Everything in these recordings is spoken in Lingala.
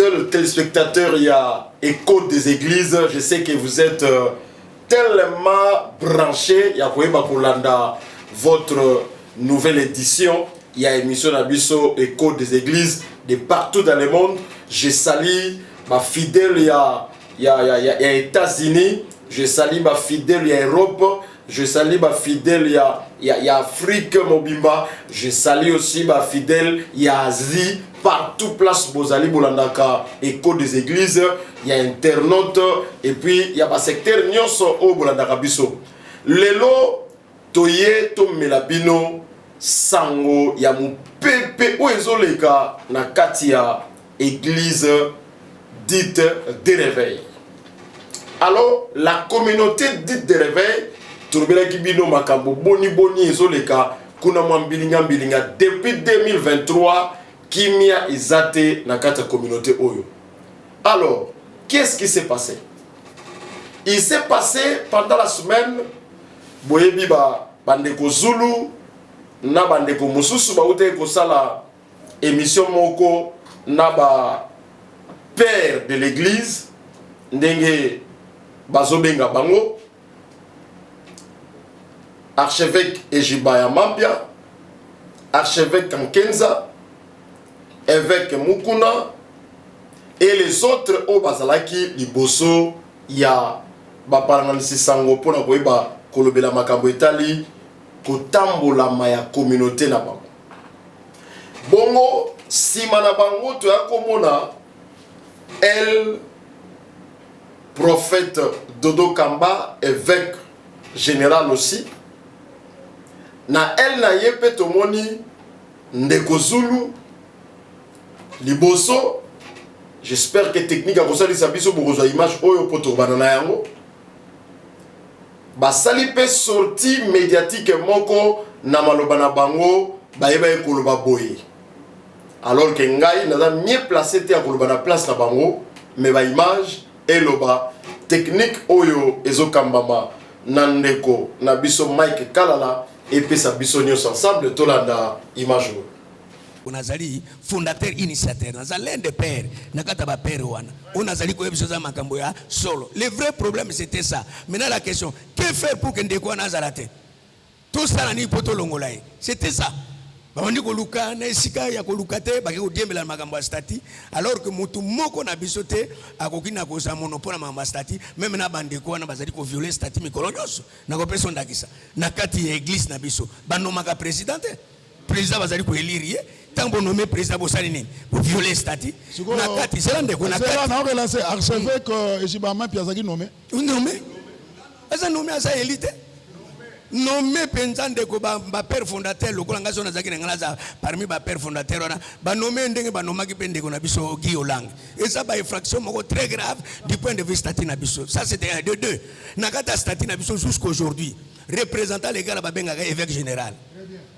fidèles téléspectateurs, il y a Écho des Églises. Je sais que vous êtes tellement branchés. Il y a votre nouvelle édition. Il y a émission d'Abisso Écho des Églises de partout dans le monde. Je salue ma fidèle, il y a États-Unis. Je salue ma fidèle, il y a Europe. Je salue ma fidèle, il y a Afrique, Mobimba. Je salue aussi ma fidèle, il y a Asie. Partout, place Bozali, Bolandaka, Écho des Églises. Il y a internautes. Et puis, il y a un secteur Nyonso au Bolandaka Bisso. Lelo, Toye, Tomelabino, Sango, il y a mon Pepe, Oezoleka, Nakatia, Église dite de réveil. Alors, la communauté dite de réveil, Tourbela Kibino Makambo, Boni Boni Ezoleka, Kuna Mwambilinga Mbilinga, depuis 2023, Kimia Izate Nakata communauté Oyo. Alors, qu'est-ce qui s'est passé? Il s'est passé pendant la semaine, Boyebi Bandeko Zulu, na Bandeko Mususu, Baoute Kosala, émission Moko, Naba père de l'église, Ndenge Bazobenga Bango, archevêque Ejibaya Mambia, archevêque Kankenza, évêque Mukuna, et les autres au Bazalaki, Liboso, ya Baparanganisi Sango, Pona Boeba, Kolobela Makambo Etali, Kotambola Maya communauté na Bango. Bongo, Simana Bango, tu as komona, elle, prophète Dodo Kamba, évêque général aussi, na elle na yepe tomoni, Ndeko Zulu, Liboso, j'espère que technique a consali sabiso pour une image oyo poto banana yango. Ba salipe sorti médiatique moko na malobana bango ba yeba ekoloba boye. Alors que ngai naza mieux placé te akoloba na place na bango mais ba image eloba technique oyo ezokambama na ndeko na biso Mike Kalala et pesa biso nyos ensemble tolanda image oyo. Unazali fondateur initiateur nazali l'un des pères nakata ba père wana unazali ko ebiso za makambo ya solo. Le vrai problème c'était ça. Maintenant la question, que faire pour que ndeko nazalate tout ça nani poto longolaye, c'était ça. Bandi ko luka na esika ya ko lukate ba ko diembela makambo ya stati alors que mutu moko na bisote akoki na ko za monopole na makambo ya stati même na bandeko wana bazali ko violer stati mikolo nyonso na ko pesa ndakisa na kati ya église na biso banomaka présidente président bazali ko élire tant bon nommé président bosali nini pour violer statut na kati c'est là ndeko na kati c'est là na relancé archevêque Ejibama Piazaki nommé asa nommé asa élite nommé penza ndeko ba père fondateur lokola ngazo na zaki ngalaza parmi ba père fondateur wana ba nommé ndenge ba nomaki pe ndeko na biso Guy Olang et ça ba infraction moko très grave du point de vue statut na biso. Ça c'était de deux na kata statut na biso jusqu'aujourd'hui représentant les gars la babenga évêque général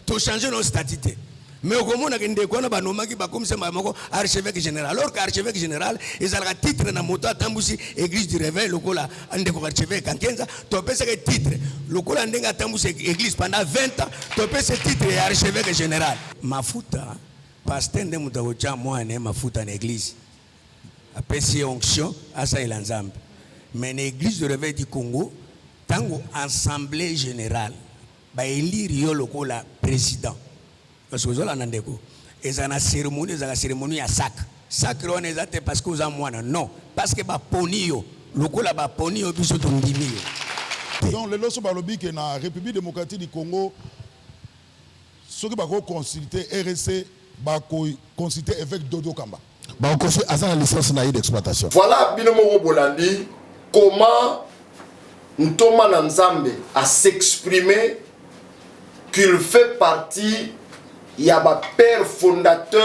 tout changer nos statuts. Mais au moment où on a nommé archevêque général, alors qu'archevêque général, ils ont un titre dans moto à Tambousi, église du réveil, le col archevêque en 15 ans, tu peux ce titre. Le col a Tambousi, église pendant 20 ans, tu peux ce titre archevêque général. Mafuta, pasteur de Moutaoucha, moi, Mafuta en église. Après, c'est onction, à ça, il y a un mais l'église du réveil du Congo, tango assemblée générale, bah, élire le col président. Parce que vous avez une cérémonie à sac. Sac, parce que vous avez moins. Non. Parce que vous avez le coup là, poni au biso de Ndimi. Donc, le loso balobi que na République démocratique du Congo, ceux qui vont consulter RSC, vont consulter évêque Dodo Kamba. Vont consulter à la licence d'exploitation. Voilà, Binomo Bolandi, comment Ntoma Nzambe a s'exprimer qu'il fait partie. Il y a un père fondateur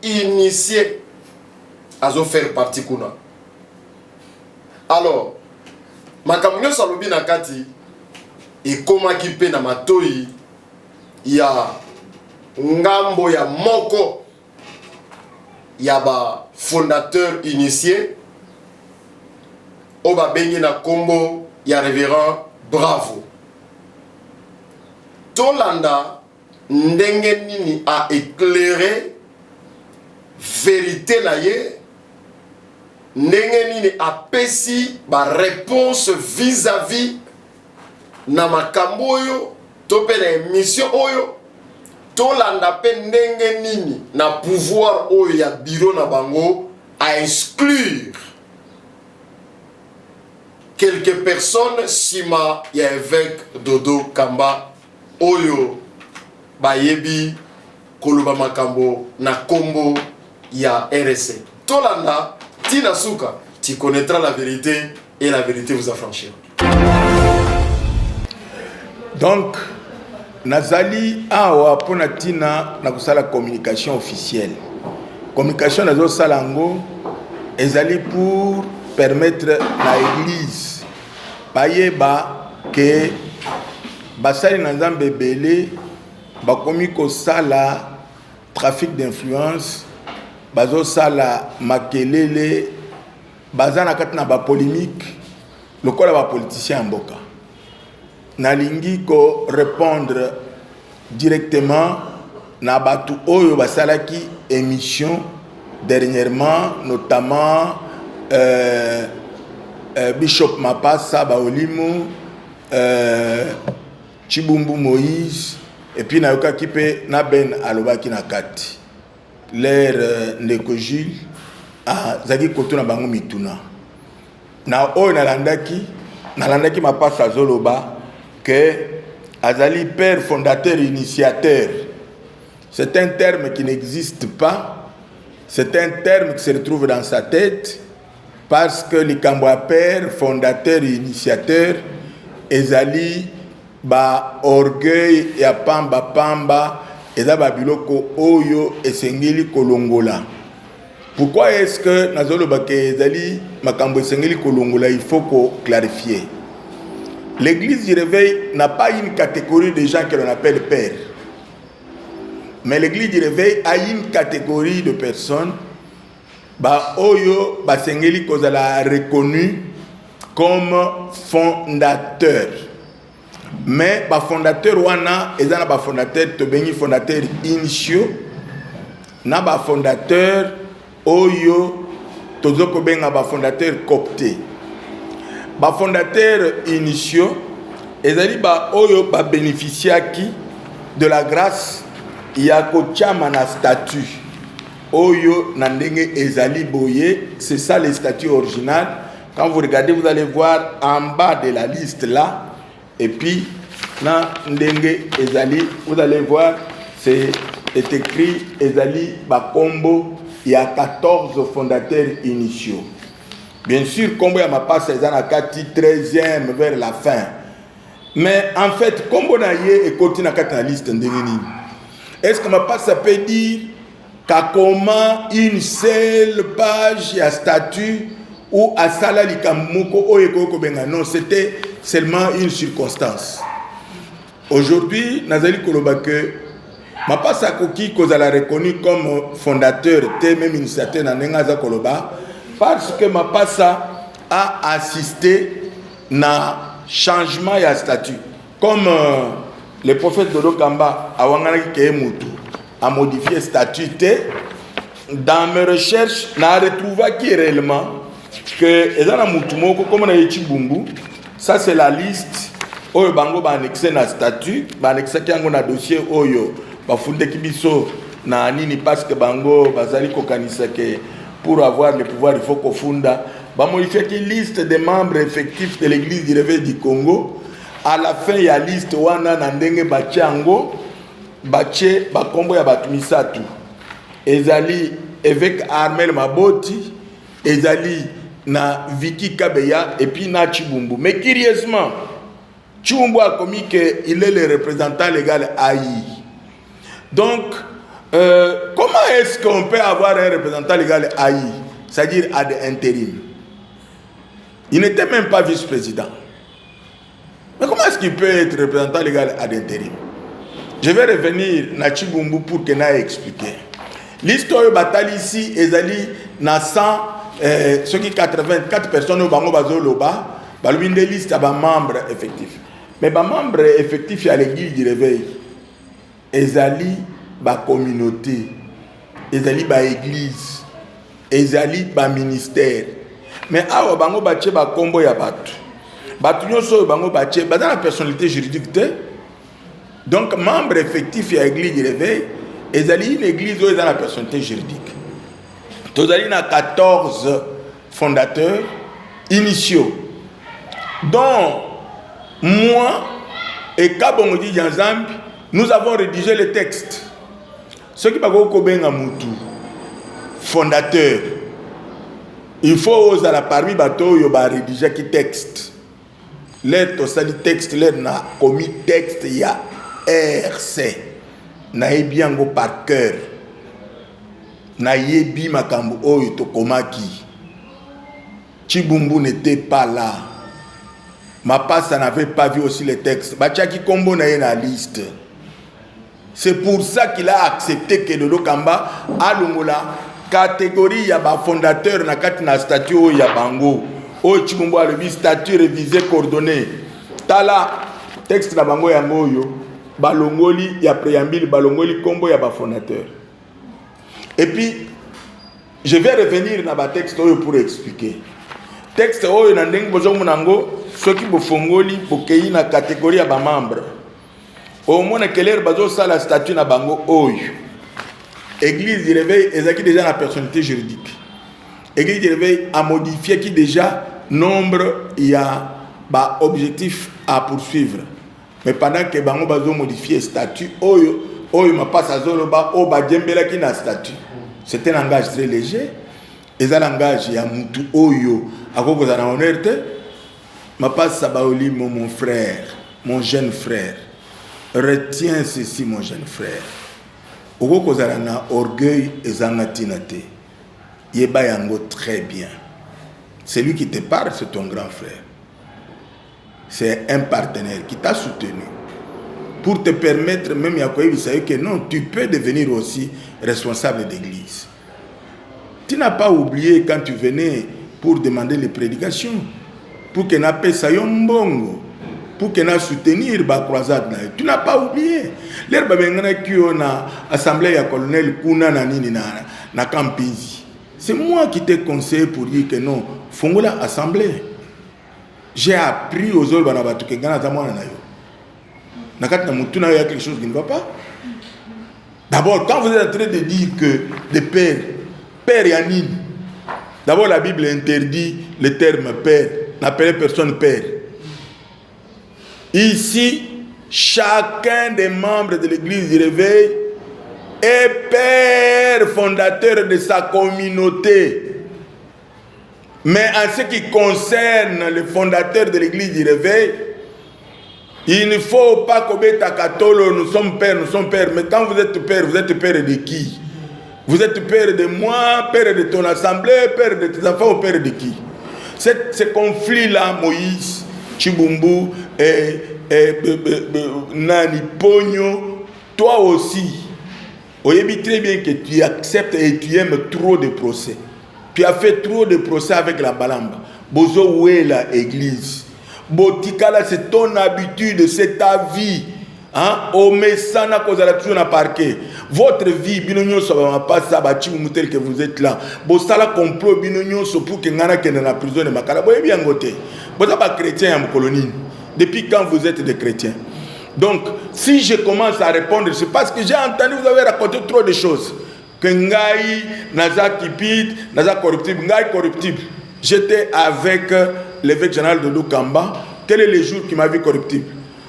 initié à faire partie kuna. Alors, makamyo salobi nakati et comment qui pe na matoi il y a ngambo ya moko il y a ba fondateur initié oba bengi na kombo ya révérend Bravo. Tolanda ndenge nini a éclairé vérité na ye ndenge nini apesi ba réponse vis-à-vis na makambo oyo to pe na émission oyo to landa pe ndenge nini na pouvoir oyo ya bureau na bango à exclure quelques personnes sima ya évêque Dodo Kamba oyo bayebi koloba makambo na kombo ya RSC. Tolanda tina suka, tu connaîtras la vérité et la vérité vous affranchira. Donc nazali awa pona tina na kusala communication officielle. Communication nazo salango ezali pour permettre la église bayeba que basali na nzambe belé bakomi ko sala trafic d'influence bazo sala makelele bazana katina ba polémique lokola ba politicien mboka nalingi ko répondre directement na batu oyo basalaki émission dernièrement notamment Bishop Mapasa Baolimu Chibumbu Moïse et puis nayoka kipe na ben alobaki na kati l'air ndeko Jules a zaki koto na bango mituna na oyo nalandaki Mapasa zoloba que azali père fondateur initiateur. C'est un terme qui n'existe pas, c'est un terme qui se retrouve dans sa tête parce que les Kamboa père fondateur et initiateur ezali ba orgueil ya pamba eza ba biloko oyo esengeli kolongola. Pourquoi est-ce que nazoloba ke ezali makambo esengeli kolongola? Il faut ko clarifier. L'église du réveil n'a pas une catégorie de gens que l'on appelle pères. Mais l'église du réveil a une catégorie de personnes ba oyo ba sengeli kozala reconnu comme fondateur. Mais ba fondateur wana ezana ba fondateur to bengi fondateur initio na ba fondateur oyo tozoko benga ba fondateur copté. Ba fondateur initio ezali ba oyo ba bénéficiaki de la grâce ya kochama na statut oyo na ndenge ezali boye. C'est ça le statut original. Quand vous regardez, vous allez voir en bas de la liste là, et puis na ndenge ezali, vous allez voir c'est écrit ezali ba kombo ya 14 fondateurs initiaux. Bien sûr, kombo ya Mapasa ezana kati 13e vers la fin. Mais en fait, kombo na ye ekoti na kati na liste ndenge nini? Est-ce que Mapasa peut dire qu'à comment une seule page à statut ou à sala likamoko oyeko benga? Non, c'était seulement une circonstance. Aujourd'hui, nazali koloba que Mapasa koki kozala reconnu comme fondateur te même initiateur na nengaza koloba parce que Mapasa a assisté na changement ya statut comme le prophète Dodo Kamba a wangana ki mutu a modifié statut. Dans mes recherches na retrouvé qui réellement que ezana mutu moko comme na Chibumbu. Ça c'est la liste oyo bango ba annexé na statut, ba annexé kiango na dossier oyo ba funde kibiso na nini parce que bango bazali kokanisa que pour avoir le pouvoir il faut qu'on funda ba modifier qui liste des membres effectifs de l'église du réveil du Congo. À la fin il y a liste wana na ndenge bachango bache ba kombo ya batumisatu ezali évêque Armel Maboti, ezali na Vicky Kabeya et puis na Chibumbu. Mais curieusement Chibumbu a commis qu'il est le représentant légal AI. Donc comment est-ce qu'on peut avoir un représentant légal AI, c'est-à-dire à l'intérim? Il n'était même pas vice-président. Mais comment est-ce qu'il peut être représentant légal à l'intérim? Je vais revenir na Chibumbu pour que na expliquer. L'histoire bataille ici ezali na 100 ceux qui 84 personnes au bango bazoloba balubinde liste ba membres effectifs. Mais ba membres effectifs à l'église du réveil ezali ba communauté, ezali ba église, ezali ba ministère, mais awa bango batie ba kombo ya batu batu nyonso bango batie dans la personnalité juridique te. Donc membre effectif ya église réveil ezali une église où dans la personnalité juridique tozali na 14 fondateurs initiaux dont moi et Kabongodi Janzambi nous avons rédigé le texte. Ceux qui parlent au Mutu fondateur, il faut oser la parmi bateau yo ba rédiger qui texte. L'aide au sali texte l'aide na commis texte ya RC na ebiango par cœur na yebi makambo oyo to komaki. Chibumbu n'était pas là. Ma passe n'avait pas vu aussi les textes. Bachaki Kombo na la liste. C'est pour ça qu'il a accepté que Dodo Kamba a l'ongola catégorie ya ba fondateur na kati na statut ya bango. O Chibumbu a le statut révisé coordonné. Tala texte na bango yango yo balongoli ya préambule balongoli Kombo ya ba fondateur. Et puis je vais revenir na ba texte pour expliquer. Texte oyo na ndenge bozo munango soki bofongoli bokei na catégorie ya ba membre au moins keller bazo sala statut na bango oyo église du réveil ezaki déjà la personnalité juridique église du réveil a modifié qui déjà nombre ya ba objectif à poursuivre mais pendant que bango bazo modifier statut oyo ma passe azolo ba o ba djembela ki na statut c'était un langage très léger et ça langage ya mutu oyo akoko za na honneur te. Ma passe Sabaoli, mon frère, mon jeune frère, retiens ceci, mon jeune frère. Oko kozalana orgueil et zangatinate. Yeba yango très bien. Celui qui te parle, c'est ton grand frère. C'est un partenaire qui t'a soutenu. Pour te permettre, même Yakoye, vous savez que non, tu peux devenir aussi responsable d'église. Tu n'as pas oublié quand tu venais pour demander les prédications. Pour que n'a pas ça yombongo, pour que n'a soutenir la croisade. Tu n'as pas oublié. L'herbe bengana qui on a assemblée ya colonel Kuna na nini na Kampizi. C'est moi qui t'ai conseillé pour dire que non, fongola assemblée. J'ai appris aux autres banabatu que gana zamwana na yo. Nakati na mutuna il y a quelque chose qui ne va pas. D'abord, quand vous êtes en train de dire que des père Yanine, d'abord la Bible interdit le terme père. N'appelez personne père. Ici, chacun des membres de l'église du réveil est père fondateur de sa communauté. Mais en ce qui concerne le fondateur de l'église du réveil, il ne faut pas qu'Obeta Katolo, nous sommes pères. Mais quand vous êtes père de qui? Vous êtes père de moi, père de ton assemblée, père de tes enfants ou père de qui? Ce conflit-là, Moïse, Chibumbu, Nani Pogno, toi aussi, on dit très bien que tu acceptes et tu aimes trop de procès. Tu as fait trop de procès avec la Balamba. Bozo oué la église. Botikala, c'est ton habitude, c'est ta vie. Hein? Omesana kozala toujours na parquet. Votre vie, binonyo so ba pas ça ba chimu tel que vous êtes là. Bosala complot binonyo so pour que ngana kende na prison de makala. Boye bien ngoté. Boza ba chrétien ya colonie. Depuis quand vous êtes des chrétiens? Donc, si je commence à répondre, c'est parce que j'ai entendu, vous avez raconté trop de choses. Que ngai naza kipid, naza corruptible, ngai corruptible. J'étais avec l'évêque général de Lukamba. Quel est le jour qui m'a vu corruptible?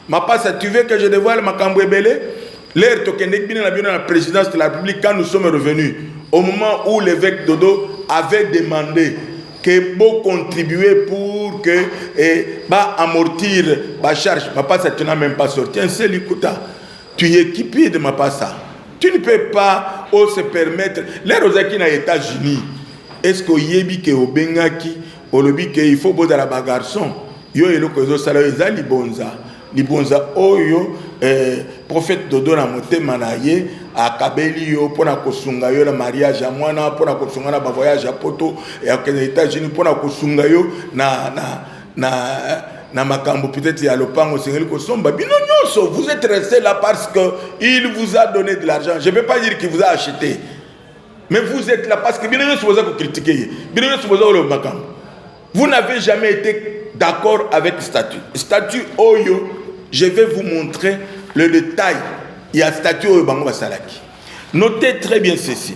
Ma passe, tu veux que je dévoile ma Kambouébélé? L'air Tokenek bien dans la présidence de la République quand nous sommes revenus, au moment où l'évêque Dodo avait demandé que beau contribuer pour que amortir ma charge. Ma passe, tu n'as même pas sorti un seul écouta. Tu es équipé de ma passe. Tu ne peux pas se permettre. Les Rosaki na États-Unis, est-ce que yebi ke obengaki, olobi ke il faut boza la garçon. Yo elo kozo sala eza libonza. Libonza oyo prophète Dodo na motema na ye akabeli yo pona kosunga yo la mariage ya mwana pona kosunga na ba voyage ya poto ya aux États-Unis pona kosunga yo na makambo peut-être ya lopango sengeli kosomba bino nyonso. Vous êtes resté là parce que il vous a donné de l'argent. Je ne vais pas dire qu'il vous a acheté, mais vous êtes là parce que bino nyonso boza ko critiquer bino nyonso boza lo makambo Vous n'avez jamais été d'accord avec le statut. Statut Oyo, je vais vous montrer le détail. Il y a statut Oyo Bango Basalaki. Notez très bien ceci.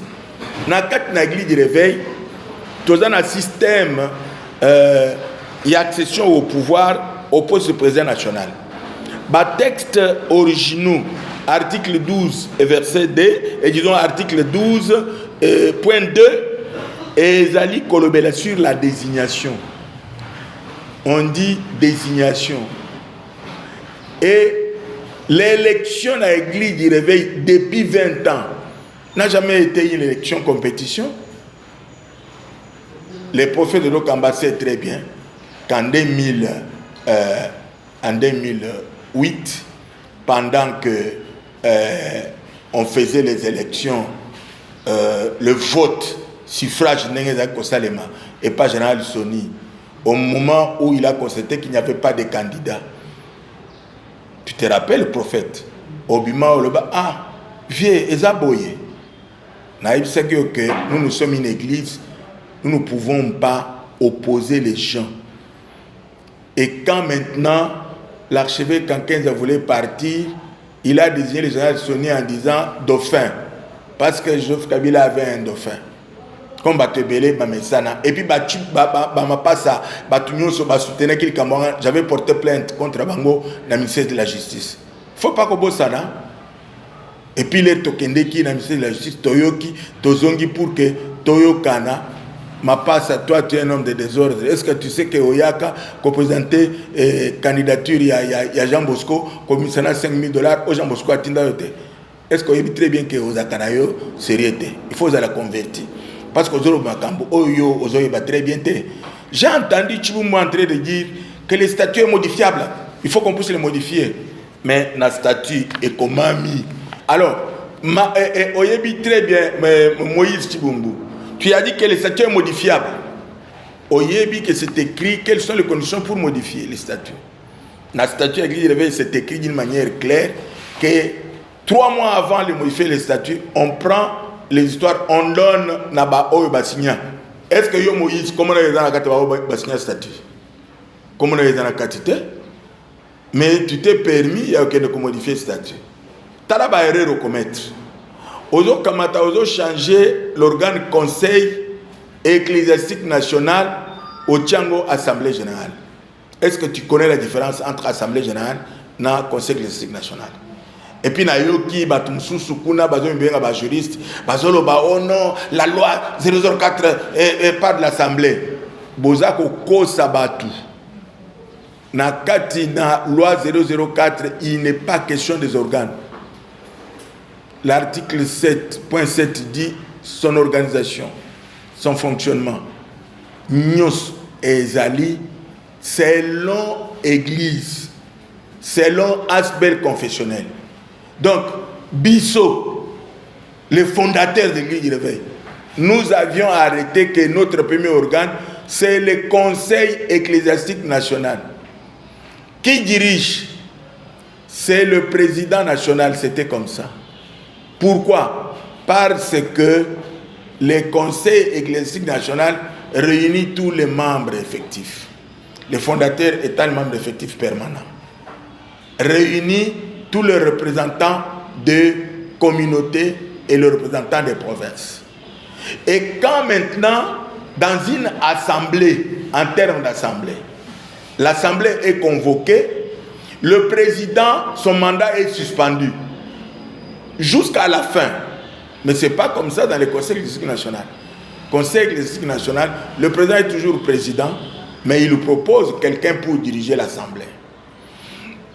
Dans le Nagli du réveil, dans un système, il y a accession au pouvoir au poste de président national. Bah, texte originaux, article 12 et verset 2, et disons article 12, point 2, et Zali Kolobela sur la désignation. On dit désignation. Et l'élection à l'église du réveil depuis 20 ans n'a jamais été une élection compétition. Les prophètes de l'Okamba savent très bien qu'en 2008, pendant que on faisait les élections, le vote, suffrage et pas général Sony, au moment où il a constaté qu'il n'y avait pas de candidat. Tu te rappelles le prophète Obima Oloba, ah, vieux, Ezaboye. Que nous sommes une église, nous ne pouvons pas opposer les gens. Et quand maintenant, l'archevêque Kankenza voulait partir, il a désigné le général Sony en disant dauphin. Parce que Joseph Kabila avait un dauphin. Comme Batebele, Bamesana. Et puis, j'avais porté plainte contre Bango, la ministère de la Justice. Il ne faut pas que ça. Et puis, les Tokendeki, la ministère de la Justice, Toyoki, Tozongi, pour que Toyokana, ma passe à toi, tu es un homme de désordre. Est-ce que tu sais que Oyaka, qu'on présentait candidature, il y a Jean Bosco, commissionnaire $5,000, au Jean Bosco a Tindayote. Est-ce qu'on dit très bien que Ozakanayo, c'est il faut la convertir. Parce que très bien. J'ai entendu Chiboumou en train de dire que le statut est modifiable. Il faut qu'on puisse le modifier. Mais le statut est comment mis. Alors, Oyebi très bien, Moïse Chiboumou. Tu as dit que le statut est modifiable. Oyebi que c'est écrit quelles sont les conditions pour modifier le statut. Dans le statut de l'église, c'est écrit d'une manière claire que 3 mois avant de modifier le statut, on prend les histoires, on donne Naba Oyo Basigna. Est-ce que yo Moïse, comment on a dans la carte Basigna statut? Comment on a dans la carte? Mais tu t'es permis, il y a aucun de modifier le statut. Tu as la erreur à commettre. Ozo Kamata, ozo changer l'organe conseil ecclésiastique national au Tchango Assemblée Générale. Est-ce que tu connais la différence entre Assemblée Générale et Conseil ecclésiastique national? Et puis, Nayoki, Batumsousukuna, Bazon Benga, Bajuriste, Bazolo, oh non, la loi 004 est pas de l'Assemblée. Bozako Ko Sabatu. Nakati, na loi 004, il n'est pas question des organes. L'article 7.7 dit son organisation, son fonctionnement. Nyos et Zali, selon Église, selon aspect confessionnel. Donc, Bissot, le fondateur de l'Église du Réveil, nous avions arrêté que notre premier organe, c'est le Conseil ecclésiastique national. Qui dirige? C'est le président national, c'était comme ça. Pourquoi? Parce que le Conseil ecclésiastique national réunit tous les membres effectifs. Le fondateur étant le membre effectif permanent. Réunit tous les représentants de communautés et les représentants des provinces. Et quand maintenant, dans une assemblée, en termes d'assemblée, l'assemblée est convoquée, le président, son mandat est suspendu jusqu'à la fin. Mais ce n'est pas comme ça dans le Conseil ecclésiastique national. Conseil ecclésiastique national, le président est toujours président, mais il lui propose quelqu'un pour diriger l'assemblée.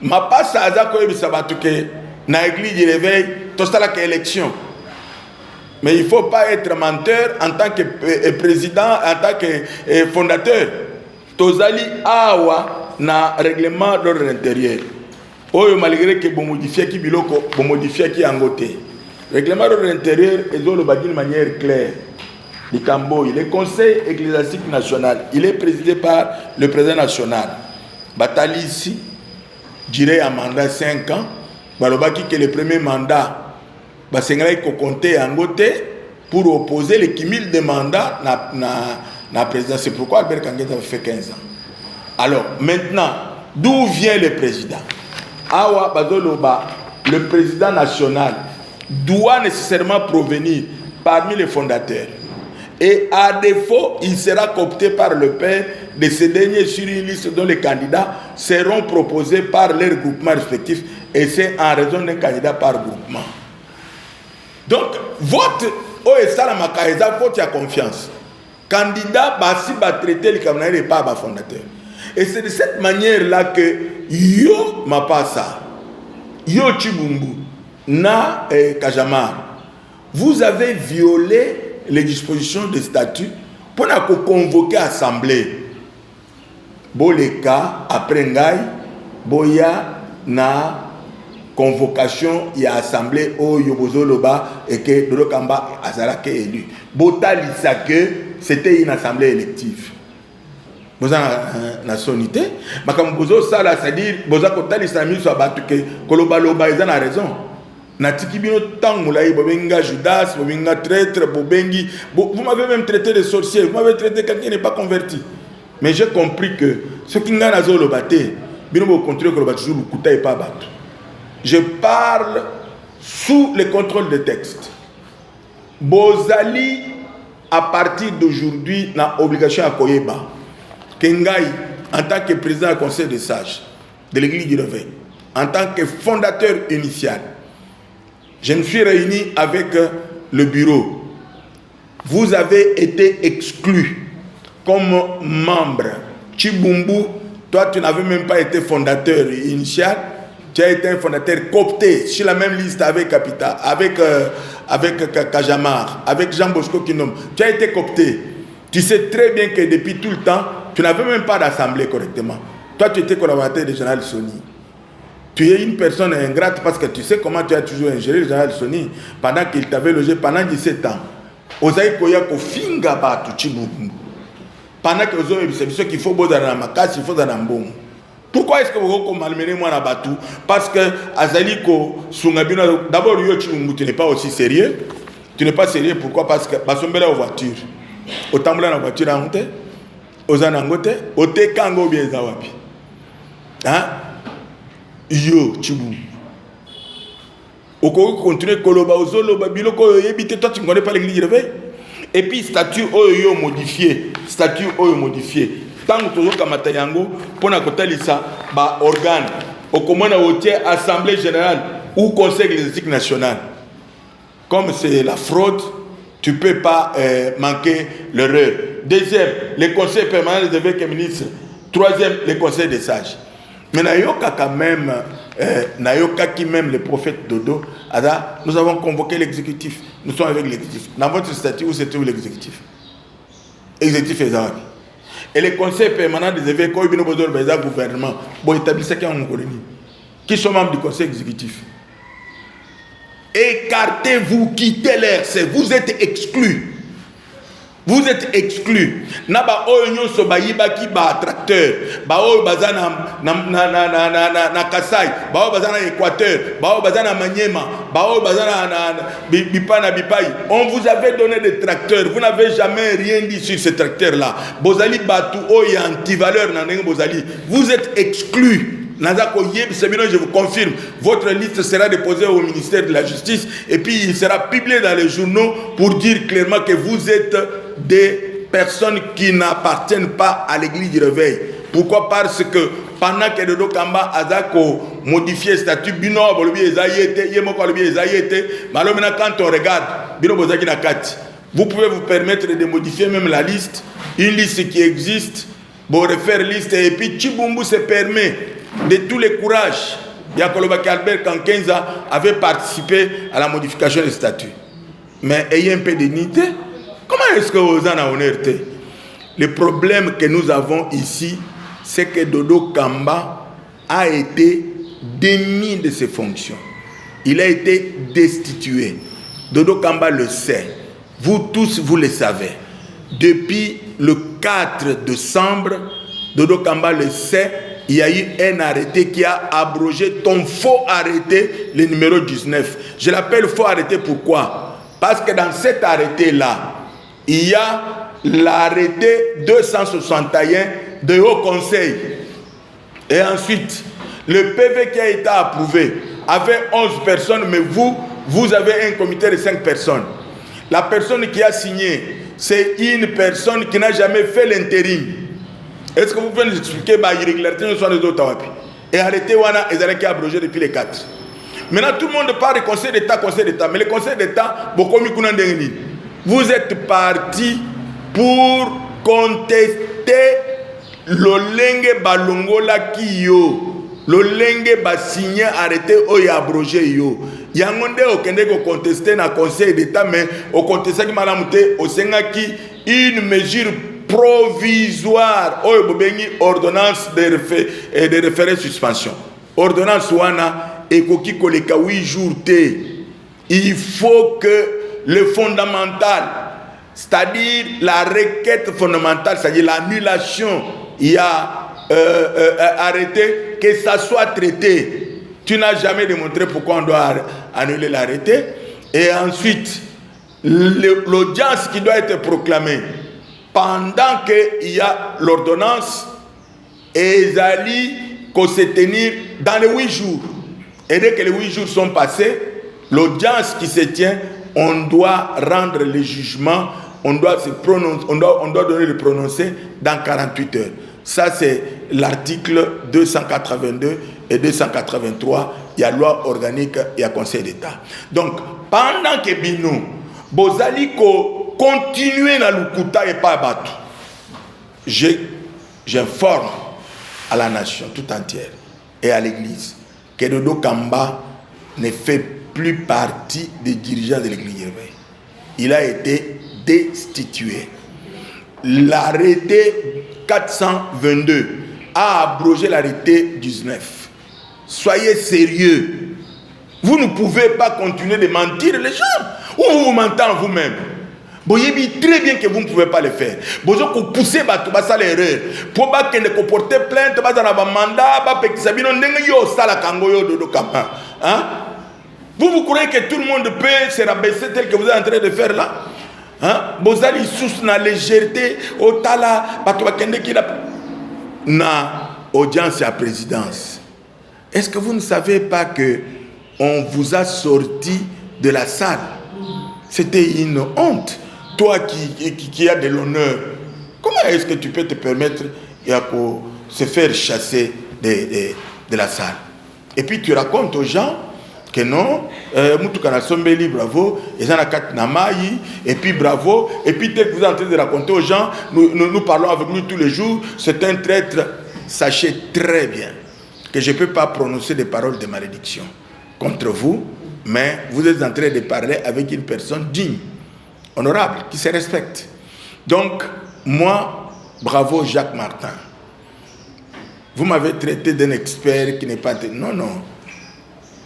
Ma passe à Azako et Bisabatuke, dans l'église du réveil, tout ça là élection. Mais il ne faut pas être menteur en tant que président, en tant que fondateur. Tozali awa na règlement d'ordre intérieur. Oyo malgré que bon modifier qui biloko, bon modifier qui angoté. Règlement d'ordre intérieur est d'une manière claire. Le Camboy, le Conseil ecclésiastique national, il est présidé par le président national. Batali ici, dirait un mandat 5 ans. Balobaki que le premier mandat, Basengala il compter en côté pour opposer le cumul de mandats la présidence. C'est pourquoi Albert Kangueta avait fait 15 ans. Alors, maintenant, d'où vient le président? Awa Badoloba, le président national doit nécessairement provenir parmi les fondateurs. Et à défaut, il sera coopté par le père de ces derniers sur une liste dont les candidats seront proposés par leurs groupements respectifs, et c'est en raison d'un candidat par groupement. Donc, vote au Esalamakaïza, vote à confiance. Candidat, si va traiter le Camerounais n'est pas fondateur. Et c'est de cette manière-là que Yo Mapasa, Yo Chibumbu, Na Kajamar, vous avez violé les dispositions des statuts pour convoquer l'Assemblée. Boleka, après Ngaï, Boya, na convocation, il y a Assemblée, au Yobozoloba, et que Dolokamba Azarake est élu. Bota Lissake, c'était une Assemblée élective. Vous avez une sonité, mais comme vous avez c'est-à-dire, vous avez Kotali Sami soit battu que Koloba Loba, ils ont raison. Natiki bino tang moulay bobenga Judas bobenga traître bobengi vous m'avez même traité de sorcier, vous m'avez traité quelqu'un qui n'est pas converti. Mais j'ai compris que ce qui n'a pas le batté bino bo contrôle que le battu le kuta est pas battu. Je parle sous le contrôle des textes. Bozali à partir d'aujourd'hui n'a obligation à Koyeba Kengai en tant que président du conseil des sages de l'église du Réveil, en tant que fondateur initial. Je me suis réuni avec le bureau. Vous avez été exclu comme membre. Chibumbu, toi tu n'avais même pas été fondateur initial. Tu as été un fondateur coopté sur la même liste avec Capita, avec Kajamar, avec Jean Bosco Kinom. Tu as été coopté. Tu sais très bien que depuis tout le temps, tu n'avais même pas d'assemblée correctement. Toi tu étais collaborateur du général Soni. Tu es une personne ingrate parce que tu sais comment tu as toujours ingéré le général Soni pendant qu'il t'avait logé pendant 17 ans. Ozaï Koyako Finga Batu Chibumbu. Pendant que vous avez dit qu'il faut boire dans la macasse, il faut dans la bombe. Pourquoi est-ce que vous avez malmené moi à Batu? Parce que Azaliko Sungabina, d'abord, tu n'es pas aussi sérieux. Tu n'es pas sérieux, pourquoi? Parce que Basombela aux voitures. Au Tambla la voiture à monter, aux Anangote, au Tekango bien Zawapi. Hein? Yo, Chibou. Au continue Koloba, aux Zoloba, Biloko, Yébite, toi tu ne connais pas l'église de Réveil. Et puis, statut Oyo modifié. Statut Oyo modifié. Tant que tu as Matayango, pour na kotalisa, ba organe. Au commun à assemblée générale ou conseil exécutif national. Comme c'est la fraude, tu ne peux pas manquer l'erreur. Deuxième, les conseils permanents des évêques et ministres. Troisième, les conseils des sages. Mais Nayoka quand même, Nayoka qui même le prophète Dodo, nous avons convoqué l'exécutif. Nous sommes avec l'exécutif. Dans votre statut, où se trouve l'exécutif? Exécutif est là. Et les conseils permanents des évêques, quand ils ont besoin de gouvernement, pour établir ce qu'il y a en colonie, qui sont membres du conseil exécutif. Écartez-vous, quittez l'RC, vous êtes exclus. Vous êtes exclus. Naba oyo so bayiba ki ba tracteur, ba oyo bazana na Kasai, ba oyo bazana Équateur, ba oyo bazana Maniema, ba oyo bazana na Bipai. On vous avait donné des tracteurs, vous n'avez jamais rien dit sur ces tracteurs là. Bozali batu oyo anti-valeur na ndenge bozali. Vous êtes exclus. Je vous confirme, votre liste sera déposée au ministère de la Justice et puis il sera publié dans les journaux pour dire clairement que vous êtes des personnes qui n'appartiennent pas à l'église du Réveil. Pourquoi? Parce que pendant que Dodo Kamba a modifié le statut, quand on regarde, vous pouvez vous permettre de modifier même la liste, une liste qui existe, pour refaire liste et puis Chibumbu se permet de tous les courages. Yakolobaki Albert Kankenza avait participé à la modification des statuts. Mais ayez un peu de dignité. Comment est-ce que vous en avez honnêteté? Le problème que nous avons ici, c'est que Dodo Kamba a été démis de ses fonctions. Il a été destitué. Dodo Kamba le sait. Vous tous, vous le savez. Depuis le 4 décembre, Dodo Kamba le sait, il y a eu un arrêté qui a abrogé ton faux arrêté, le numéro 19. Je l'appelle faux arrêté pourquoi? Parce que dans cet arrêté-là, il y a l'arrêté 261 de Haut Conseil. Et ensuite, le PV qui a été approuvé avait 11 personnes, mais vous avez un comité de 5 personnes. La personne qui a signé, c'est une personne qui n'a jamais fait l'intérim. Est-ce que vous pouvez nous expliquer l'irrégularité de les autres? Et arrêté, ils ont été abrogés depuis les 4. Maintenant, tout le monde parle de Conseil d'État, mais le Conseil d'État, vous êtes parti pour contester l'olenge balongola kiyo, l'olenge ba signé arrêté oyo abrogé yo. Yangonde okende ko contester na Conseil d'État, mais au contester ki malamute au sengaki une mesure provisoire oyo bobengi ordonnance de référé suspension. Ordonnance wana ekoki koleka 8 jours té. Il faut que le fondamental, c'est-à-dire la requête fondamentale, c'est-à-dire l'annulation, il y a arrêté, que ça soit traité. Tu n'as jamais démontré pourquoi on doit annuler l'arrêté. Et ensuite, l'audience qui doit être proclamée pendant qu'il y a l'ordonnance, et ils allaient se tenir dans les 8 jours. Et dès que les 8 jours sont passés, l'audience qui se tient, on doit rendre le jugement, on doit donner le prononcé dans 48 heures. Ça, c'est l'article 282 et 283. Il y a loi organique, il y a Conseil d'État. Donc, pendant que Bino, Bozaliko continue dans l'Ukuta et pas battu, j'informe à la nation tout entière et à l'Église que Dodo Kamba ne fait plus partie des dirigeants de l'Église réveil. Il a été destitué. L'arrêté 422 a abrogé l'arrêté 19. Soyez sérieux. Vous ne pouvez pas continuer de mentir les gens. Ou vous mentez en vous-même. Vous savez très bien que vous ne pouvez pas le faire. Vous avez poussé à l'erreur. Pour que ne comporter plainte, vous avez un mandat, vous croyez que tout le monde peut se rabaisser tel que vous êtes en train de faire là? Vous allez sous la légèreté, au tala, na audience à présidence. Est-ce que vous ne savez pas que on vous a sorti de la salle? C'était une honte. Toi qui as de l'honneur, comment est-ce que tu peux te permettre de se faire chasser de la salle? Et puis tu racontes aux gens que non, Moutoukana Sombeli, bravo, et et puis bravo, et puis dès que vous êtes en train de raconter aux gens, nous parlons avec lui tous les jours, c'est un traître. Sachez très bien que je ne peux pas prononcer des paroles de malédiction contre vous, mais vous êtes en train de parler avec une personne digne, honorable, qui se respecte. Donc, moi, bravo Jacques Martin. Vous m'avez traité d'un expert qui n'est pas... Non.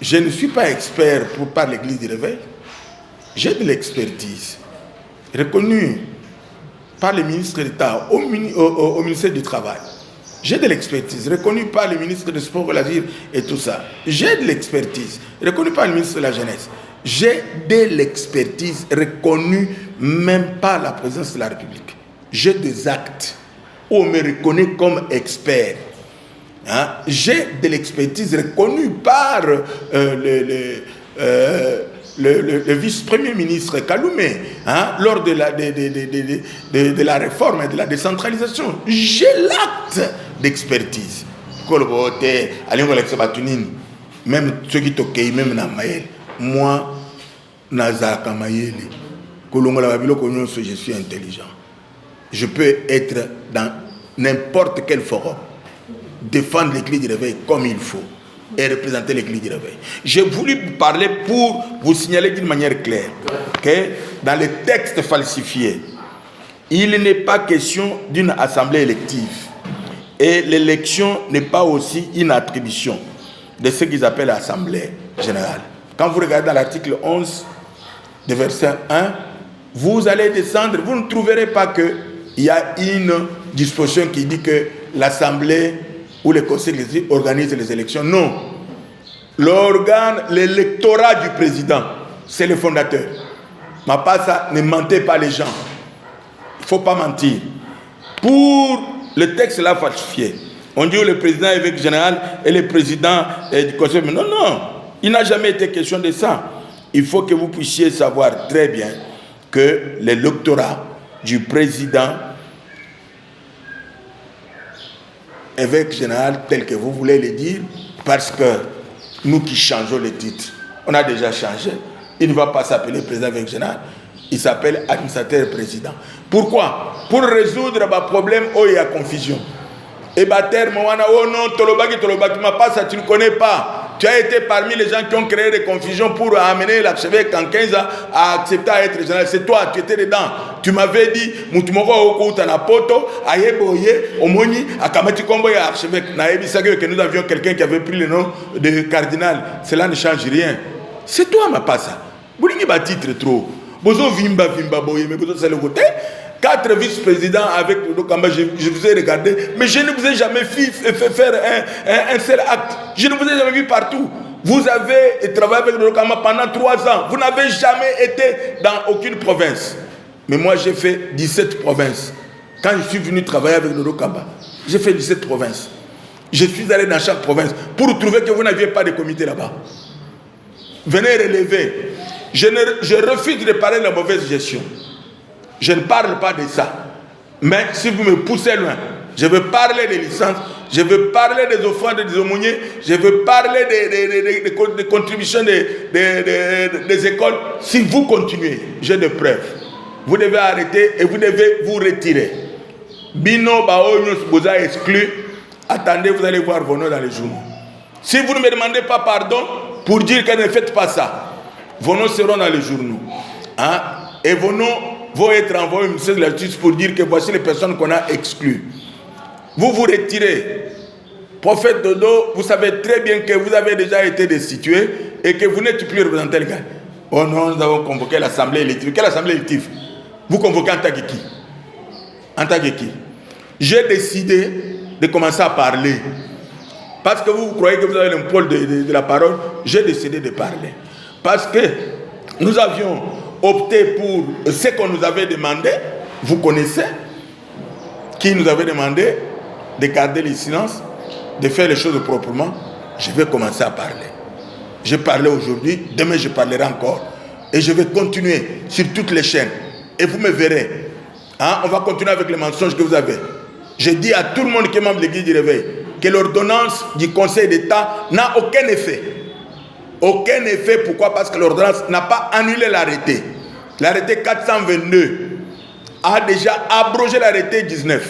Je ne suis pas expert par l'Église du Réveil. J'ai de l'expertise reconnue par le ministre d'État au ministère du Travail. J'ai de l'expertise reconnue par le ministre des Sports, loisirs et tout ça. J'ai de l'expertise reconnue par le ministre de la Jeunesse. J'ai de l'expertise reconnue même par la présidence de la République. J'ai des actes où on me reconnaît comme expert. J'ai de l'expertise reconnue par le vice-premier ministre Kaloumé lors de la réforme et de la décentralisation. J'ai l'acte d'expertise. Même ceux qui toquent, même Namaël, moi, Nazaka Mayele, je suis intelligent. Je peux être dans n'importe quel forum, défendre l'Église du Réveil comme il faut et représenter l'Église du Réveil. J'ai voulu vous parler pour vous signaler d'une manière claire que dans les textes falsifiés, il n'est pas question d'une assemblée élective. Et l'élection n'est pas aussi une attribution de ce qu'ils appellent l'assemblée générale. Quand vous regardez dans l'article 11 de verset 1, vous allez descendre, vous ne trouverez pas qu'il y a une disposition qui dit que l'assemblée ou le conseil organise les élections. Non. L'organe, l'électorat du président, c'est le fondateur. Ma pas ça, ne mentez pas les gens. faut pas mentir. Pour le texte là falsifié, on dit que le président évêque général et le président du conseil. Mais non, non, il n'a jamais été question de ça. Il faut que vous puissiez savoir très bien que l'électorat du président évêque général, tel que vous voulez le dire, parce que nous qui changeons le titre, on a déjà changé. Il ne va pas s'appeler président évêque général, il s'appelle administrateur président. Pourquoi? Pour résoudre le problème où il y a confusion. Et terme, oh non, Tolobaki, ma pas ça, tu ne connais pas. Tu as été parmi les gens qui ont créé des confusions pour amener l'archevêque en 15 ans à accepter à être général. C'est toi, tu étais dedans. Tu m'avais dit, Moutumoko Okouta poto, Ayeboye, Omoni, Akamati Kombo et archevêque. Que nous avions quelqu'un qui avait pris le nom de cardinal. Cela ne change rien. C'est toi, ma pas ça. Vous n'avez pas titre trop. Bozo Vimba Boye, mais Bozo c'est le côté. 4 vice-présidents avec le Dokamba, je vous ai regardé, mais je ne vous ai jamais fait faire un seul acte. Je ne vous ai jamais vu partout. Vous avez travaillé avec le Dokamba pendant 3 ans. Vous n'avez jamais été dans aucune province. Mais moi, j'ai fait 17 provinces. Quand je suis venu travailler avec le Dokamba, j'ai fait 17 provinces. Je suis allé dans chaque province pour trouver que vous n'aviez pas de comité là-bas. Venez relever. Je refuse de parler de la mauvaise gestion. Je ne parle pas de ça. Mais si vous me poussez loin, je veux parler des licences, je veux parler des offrandes des aumôniers, je veux parler des contributions des écoles. Si vous continuez, j'ai des preuves. Vous devez arrêter et vous devez vous retirer. Bino Baonyos vous a exclu. Attendez, vous allez voir vos noms dans les journaux. Si vous ne me demandez pas pardon pour dire que ne faites pas ça, vos noms seront dans les journaux. Hein? Et vos noms vont être envoyés au ministère de la Justice pour dire que voici les personnes qu'on a exclues. Vous vous retirez. Prophète Dodo, vous savez très bien que vous avez déjà été destitué et que vous n'êtes plus représenté légal. Oh non, nous avons convoqué l'Assemblée élective. Quelle Assemblée élective? Vous convoquez en tant que qui? En tant que qui? J'ai décidé de commencer à parler. Parce que vous croyez que vous avez le monopole de la parole, j'ai décidé de parler. Parce que nous avions opté pour ce qu'on nous avait demandé. Vous connaissez qui nous avait demandé de garder le silence, de faire les choses proprement. Je vais commencer à parler. Je parlais aujourd'hui, demain je parlerai encore. Et je vais continuer sur toutes les chaînes. Et vous me verrez. Hein? On va continuer avec les mensonges que vous avez. Je dis à tout le monde qui est membre de l'Église du Réveil que l'ordonnance du Conseil d'État n'a aucun effet. Aucun effet. Pourquoi? Parce que l'ordonnance n'a pas annulé l'arrêté. L'arrêté 422 a déjà abrogé l'arrêté 19.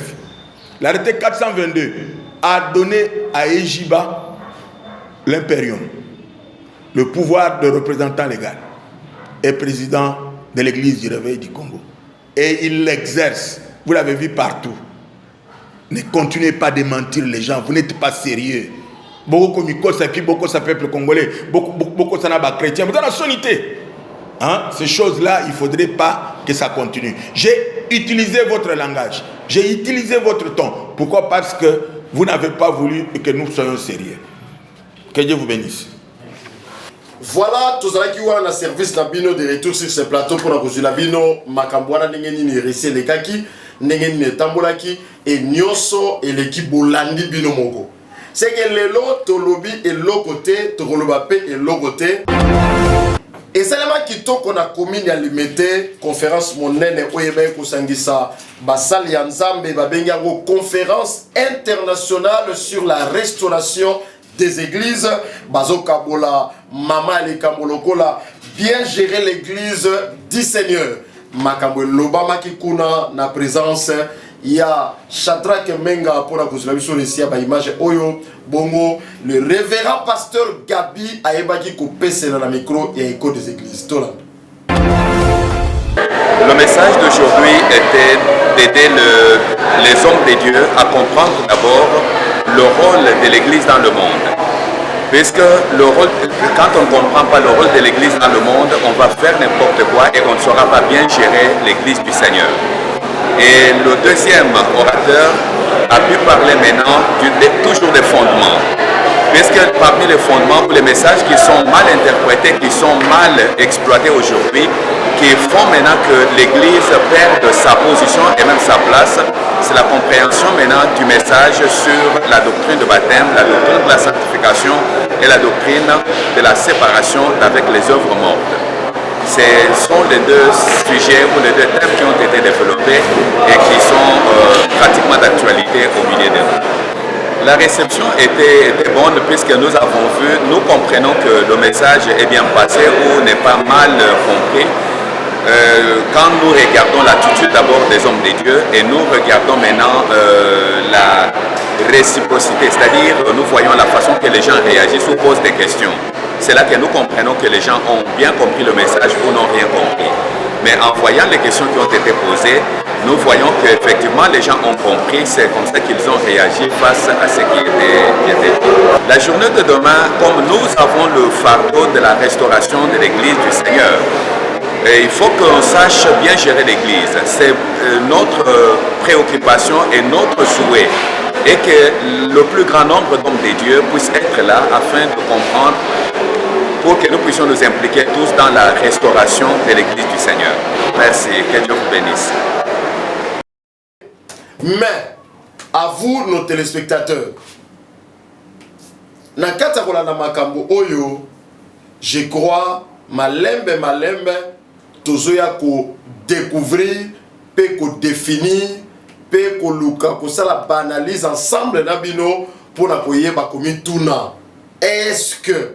L'arrêté 422 a donné à Ejiba l'impérium, le pouvoir de représentant légal et président de l'Église du Réveil du Congo. Et il l'exerce. Vous l'avez vu partout. Ne continuez pas de mentir les gens. Vous n'êtes pas sérieux. Beaucoup de et puis beaucoup de peuple congolais, beaucoup de chrétiens. Vous avez la sonité. Hein? Ces choses-là, il ne faudrait pas que ça continue. J'ai utilisé votre langage. J'ai utilisé votre ton. Pourquoi? Parce que vous n'avez pas voulu que nous soyons sérieux. Que Dieu vous bénisse. Voilà, tous ceux qui ont un service d'abino de retour sur ce plateau pour la cause de l'abino, Makambouana Nengeni Ressé les Kaki, Nengeni Tambolaki, et Nyoso et l'équipe Bolandi Bino Mongo. C'est que le lot, Tolobi et l'autre côté, Tolobapé et l'autre côté. Et c'est l'élément qui toque qu'on a commis à limiter conférence monnaie Oyebe Kusangisa Basal Yanzambe Babengango conférence internationale sur la restauration des églises. Bazo Kabola, Mama et Kamolokola, bien gérer l'église du Seigneur. Makambo Lobama Kikuna, na présence. Il y a Shadrach Menga pour la consolation ici à l'image Oyo Bongo, le révérend pasteur Gabi Aebaki Kopese dans le micro et écho des églises. Le message d'aujourd'hui était d'aider les hommes de Dieu à comprendre d'abord le rôle de l'église dans le monde. Puisque quand on ne comprend pas le rôle de l'église dans le monde, on va faire n'importe quoi et on ne saura pas bien gérer l'église du Seigneur. Et le deuxième orateur a pu parler maintenant toujours des fondements. Puisque parmi les fondements ou les messages qui sont mal interprétés, qui sont mal exploités aujourd'hui, qui font maintenant que l'Église perde sa position et même sa place, c'est la compréhension maintenant du message sur la doctrine de baptême, la doctrine de la sanctification et la doctrine de la séparation avec les œuvres mortes. Ce sont les deux sujets ou les deux thèmes qui ont été développés et qui sont pratiquement d'actualité au milieu de nous. La réception était bonne puisque nous avons vu, nous comprenons que le message est bien passé ou n'est pas mal compris. Quand nous regardons l'attitude d'abord des hommes de Dieu et nous regardons maintenant la réciprocité, c'est-à-dire nous voyons la façon que les gens réagissent ou posent des questions. C'est là que nous comprenons que les gens ont bien compris le message ou n'ont rien compris. Mais en voyant les questions qui ont été posées, nous voyons qu'effectivement les gens ont compris, c'est comme ça qu'ils ont réagi face à ce qui était dit. La journée de demain, comme nous avons le fardeau de la restauration de l'Église du Seigneur, et il faut qu'on sache bien gérer l'Église. C'est notre préoccupation et notre souhait. Et que le plus grand nombre d'hommes de Dieu puissent être là afin de comprendre pour que nous puissions nous impliquer tous dans la restauration de l'Église du Seigneur. Merci, que Dieu vous bénisse. Mais, à vous, nos téléspectateurs, na kati ya kolanda makambo oyo, je crois, malembe, tozoya ko découvrir, pe ko définir, pe ko luka, ko sala banalise ensemble na bino, pour na koyeba komi tuna. Est-ce que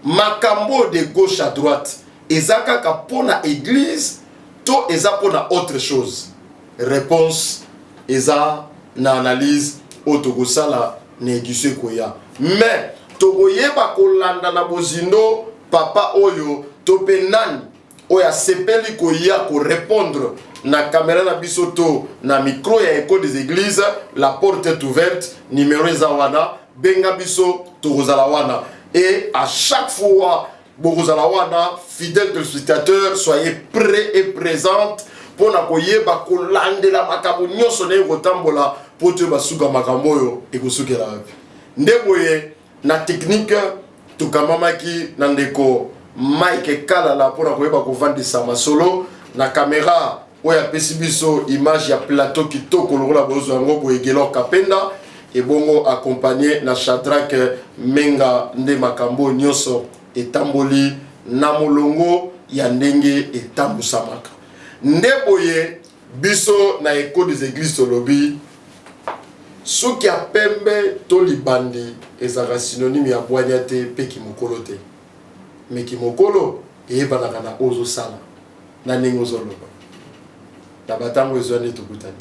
makambo de gauche à droite, ezaka ka pona église, to eza pona autre chose? Réponse, eza na analyse, o togo sala negise koya. Mais, togoyeba kolanda na bozindo, papa oyo, tope nani, oya sepeli koya ko répondre na caméra na bisoto, na micro ya écho des églises, la porte est ouverte, numéro ezawana, benga biso, togozala wana. Et à chaque fois, bogozala wana, fidèles téléspectateurs, soyez prêts et présentes pour na koyeba kolande la makambo nyonso na kotambola pour te basuka makambo yo et kosukela wapi. Ndeboye na technique tukamamaki na ndeko Mike Kalala pour na koyeba kovandisa masolo na caméra oya pesi biso image ya plateau kitoko lokola bozo yango boyegelo kapenda et bongo accompagné na Shadrach Menga nde makambo nyonso etamboli na molongo ya ndenge etambusamaka. Ndeboye biso na écho des églises tolobi soki ya pembe to libandi ezaka synonyme ya bwanyate pe kimokolo te. Mais kimokolo eyebanaka na ozo sala na ndenge ozoloba. Na batango ezwani tokutani.